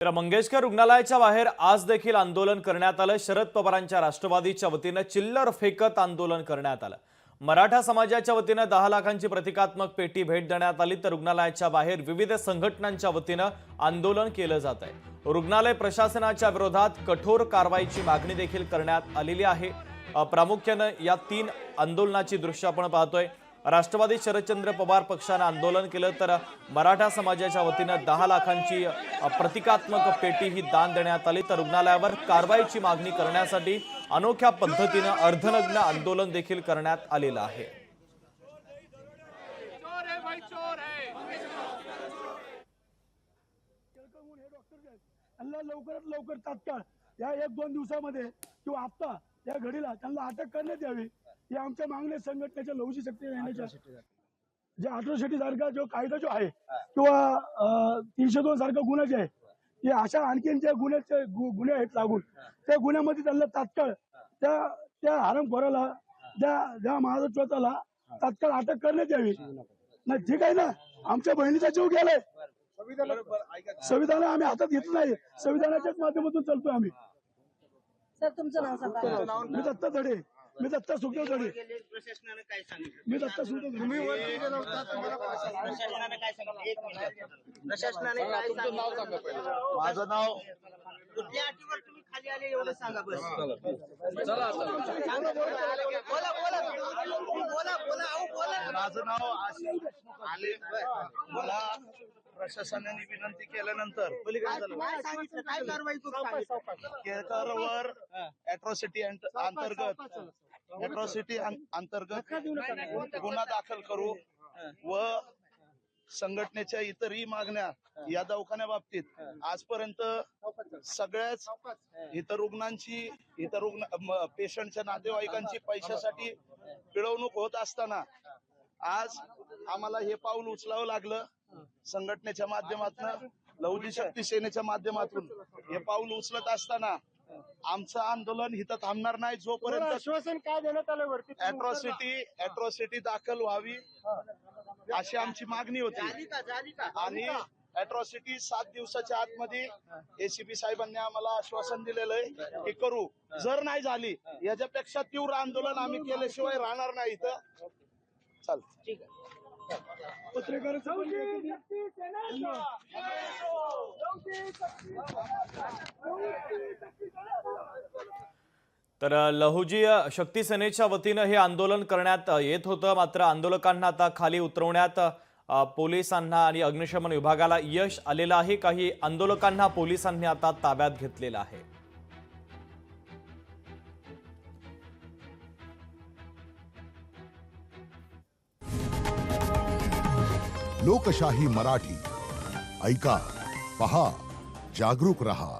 तर मंगेशकर रुग्णालयाच्या बाहेर आज देखील आंदोलन करण्यात आलं। शरद पवारांच्या राष्ट्रवादीच्या वतीने चिल्लर फेकत आंदोलन करण्यात आलं। मराठा समाजाच्या वतीने 10 लाखांची प्रतिकात्मक पेटी भेट देण्यात आली, तर रुग्णालयाच्या बाहेर विविध संघटनांच्या वतीने आंदोलन केलं जात आहे। रुग्णालय प्रशासनाच्या विरोधात कठोर कारवाईची मागणी देखील करण्यात आलेली आहे। प्रामुख्याने या 3 आंदोलनाची दृश्य आपण पाहतोय। राष्ट्रवादी शरदचंद्र पवार पक्षाने आंदोलन केलं, तर मराठा समाजाच्या वतीने 10 लाखांची प्रतिकात्मक पेटी ही दान देण्यात आली। तर रुग्णालयावर कारवाईची मागणी करण्यासाठी अनोख्या पद्धतीने अर्धनग्न आंदोलन देखील करण्यात आलेलं आहे। लवकरात लवकर तात्काळ या 1-2 दिवसामध्ये किंवा आता या घडीला त्यांना अटक करण्यात यावी, ही आमच्या मागण्या संघटनेच्या लवची शक्ती येण्याच्या जे अॅट्रॉसिटी सारखा जो कायदा जो आहे किंवा 302 सारखा गुन्हा जे आहे, हे अशा आणखीन जे गुन्हे आहेत लागून त्या गुन्ह्यामध्ये त्यांना तात्काळ त्या हरामखोराला त्या महाराष्ट्राला तात्काळ अटक करण्यात यावी। नाही ठीक आहे ना, आमच्या बहिणीचा जीव गेलाय, संविधान आम्ही हातात घेतलं नाही, संविधानाच्याच माध्यमातून चालतोय आम्ही। सर तुमचं नाव सांगा। मी दत्ता धडे, मी दत्ता सुखदेव धडे, प्रशासनाने काय सांगितलं? मी दत्ता सुखदेव धडे। प्रशासनाने काय सांगितलं? एक मिनिट, प्रशासनाने काय सांगितलं? माझं नाव कुठल्या अटीवर तुम्ही खाली आले एवढं सांगा बस। चला सांगा, बोला बोला बोला बोला अहो बोला। माझं नाव आशिष आले। मला प्रशासनाने विनंती केल्यानंतर काय सांगितलं? काय कारवाई करू सांगितलं? केळकरवर अॅट्रॉसिटी अंतर्गत गुन्हा दाखल करू व संघटनेच्या इतरही मागण्या या दवाखान्या बाबतीत आजपर्यंत सगळ्याच रुग्ण पेशंटच्या नातेवाईकांची पैशासाठी पिळवणूक होत असताना आज आम्हाला हे पाऊल उचलावं लागलं। संघटनेच्या माध्यमातून, लवजी शक्ती सेनेच्या माध्यमातून हे पाऊल उचलत असताना आमचं आंदोलन इथं थांबणार नाही जोपर्यंत आश्वासन काय देण्यात आलं वरती अॅट्रॉसिटी दाखल व्हावी अशी आमची मागणी होती। झाली का? आणि अॅट्रॉसिटी 7 दिवसाच्या आतमध्ये एसीपी साहेबांनी आम्हाला आश्वासन दिलेलं आहे की करू। जर नाही झाली याच्यापेक्षा तीव्र आंदोलन आम्ही केल्याशिवाय राहणार नाही इथं। चाल ठीक आहे। पत्रकार तर लहुजी शक्ती सेनेच्या वतीने हे आंदोलन करण्यात येत होतं, मात्र आंदोलकांना आता खाली उतरवण्यात पोलिसांना आणि अग्निशमन विभागाला यश आलेलं आहे। काही आंदोलकांना पोलिसांनी आता ताब्यात घेतलेलं आहे। लोकशाही मराठी ऐका, पहा, जागरूक रहा।